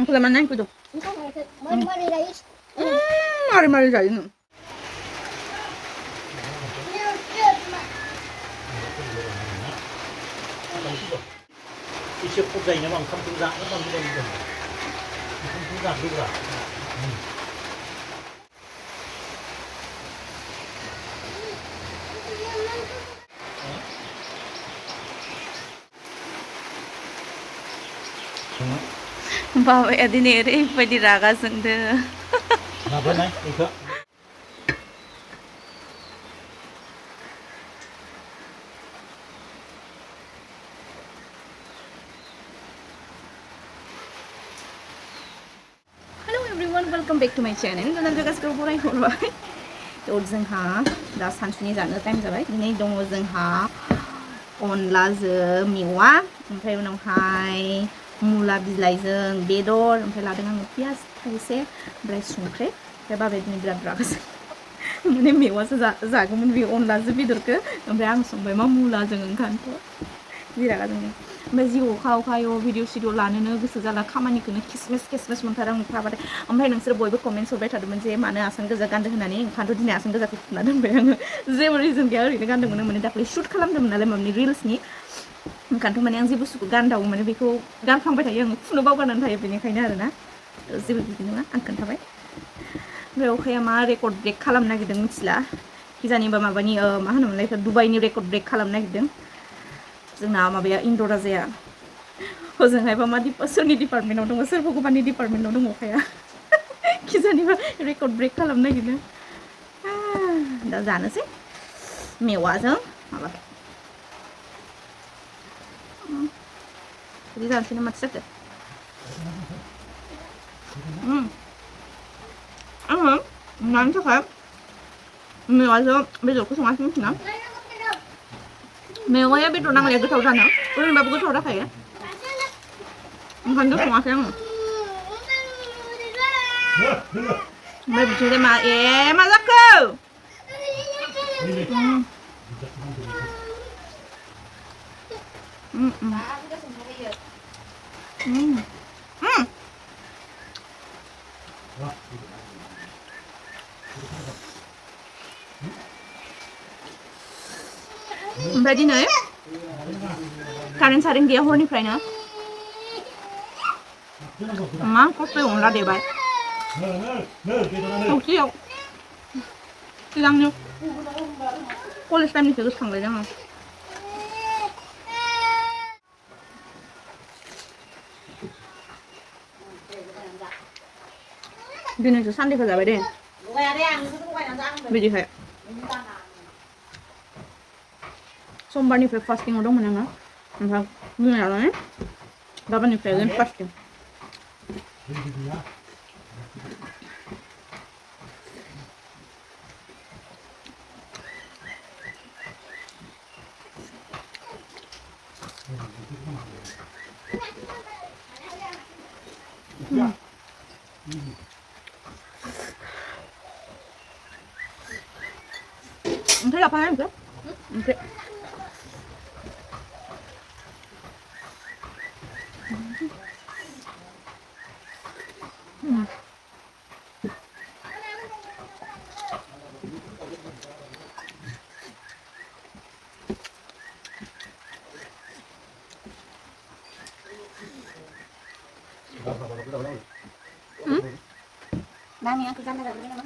그다음에 난 그도. 머리 자기는. 이쪽 뽑자이냐 막 삼풍장 한번 들었는데 삼풍장 누구라 Bawa dinere pwede raga sende. apa nih itu Hello everyone, welcome back to my channel. Goदान जायगा सेराव बरायहरबाय. जोंहा दा सानसुनि जानो टाइम जाबाय. दिनै दङ जोंहा अनलाजों मेवा, ओमफ्राय उनावहाय मुला बिलाइजों बेदर, ओमफ्राय लादों आङो पियाज थाइसे, ओमफ्राय संख्रि, ओमफ्राय बाबाया दिनै बिराद रागासो. माने मेवासो जागौमोन बे अनलाजों बेदरखौ, ओमफ्राय आं संबाय मा मुलाजों ओंखामखौ. जि रागा जोंदों. ओमफ्राय जि अखा अखायाव भिडिअ सिडिअ लानोनो गोसो जाला, खामानिखौनो खिसमिस मोनथारो आं थाबाथाय. ओमफ्राय नोंसोर बयबो कमेन्ट्स हरबाय थादोंमोन जे मानो आसान गोजा गानदों होननानै. ओंखायनोथ' दिनै आसान गोजाखौ फुना दोनबाय आङो. जेबो रिजन गैया, ओरैनो गानदोंमोन माने दाख्लै शुट खालामदोंमोन नालाय माबानि रिल्सनि. ओंखायनोथ' माने आं जे बुस्थुखौ गानदावो माने बेखौ गानफ्लांबाय थायो आङो, फुनो बावगारनानै थायो, बेनिखायनो आरोना जेबो बिदि नङा, आं खोन्थाबाय. ओमफ्राय अखाया मा रेकर्ड ब्रेक खालामनो नागिरदों मिथिला, किजानिबा माबानि मा होनोमोनलाय दुबाइनि रेकर्ड ब्रेक खालामनो नागिरदों. जोंना माबाया इन्दरा जाया, हजोंहायबा मा सोरनि डिपार्टमेन्टआव दङ, सोर भगबाननि डिपार्टमेन्टआव दङ अखाया. किजानिबा रेकर्ड ब्रेक खालामनो नागिरदों. दा जानोसै मेवाजों माबा. बिदि जानोसै ना माथो जाखो? आङो मानि थाखाय मेवाजों बेदरखौ सङासै मिथिना? मेवाया बेदर नांलाया गोथाव जानो, ओरैनोबाबो गोथाव जाखायो. ओंखायनोथ' सङाखै आङो. ओमफ्राय बिथिंजाय मा जाखो? ओमफ्राय दिनै कारेन्ट सारेन्ट गैया हरनिफ्रायनो मा खस्थ'यै अनला देबाय थौसियाव. सिगांनो कलेज टाइमनिखौ गोसोखांलायदों आङो. दिनैसो सानदेखौ जाबाय दे बिदिहाय. समबारनिफ्राय फास्टिंआव दंमोन आङो, ओमफ्राय दिनै लानानै गाबोननिफ्राय जों फास्टिं. ओंख्रि लाफानाय ओंख्रि Dami aku sana dah beli nama.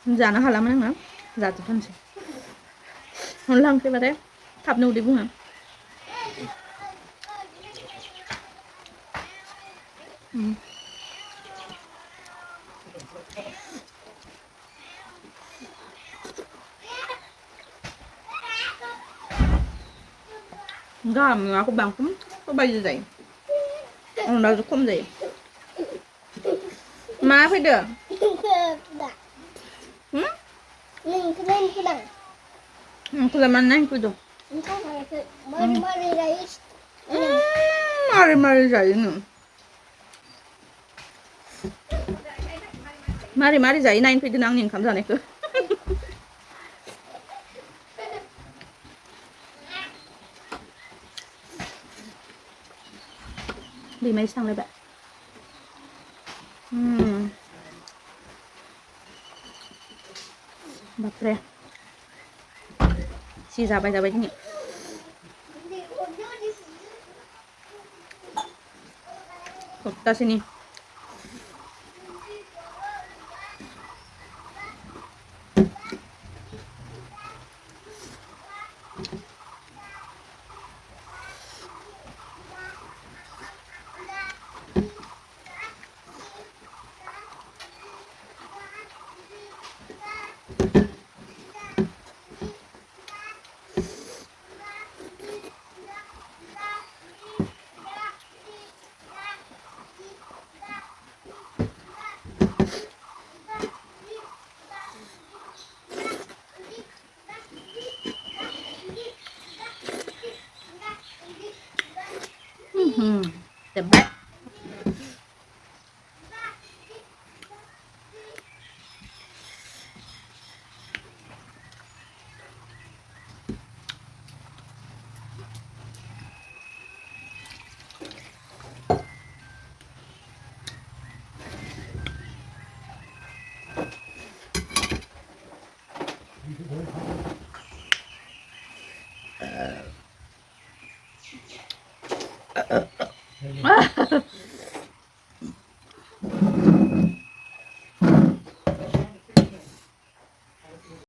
जानो हालामोन आङो जाजोबथारनोसै अनला ओंख्रिबाथाय थाबनो उदै बुङो गाहाम aku bangkum kok baju जायो अनलाजों खम जायो मा फैदो Aku mana yang kudu? Mari जायो नो मारै जायो नायनो फैदो आंनि ओंखाम जानायखौ दैमायावसो थांलायबाय बापरे सि जाबाय दिनै सप्तासेनि the best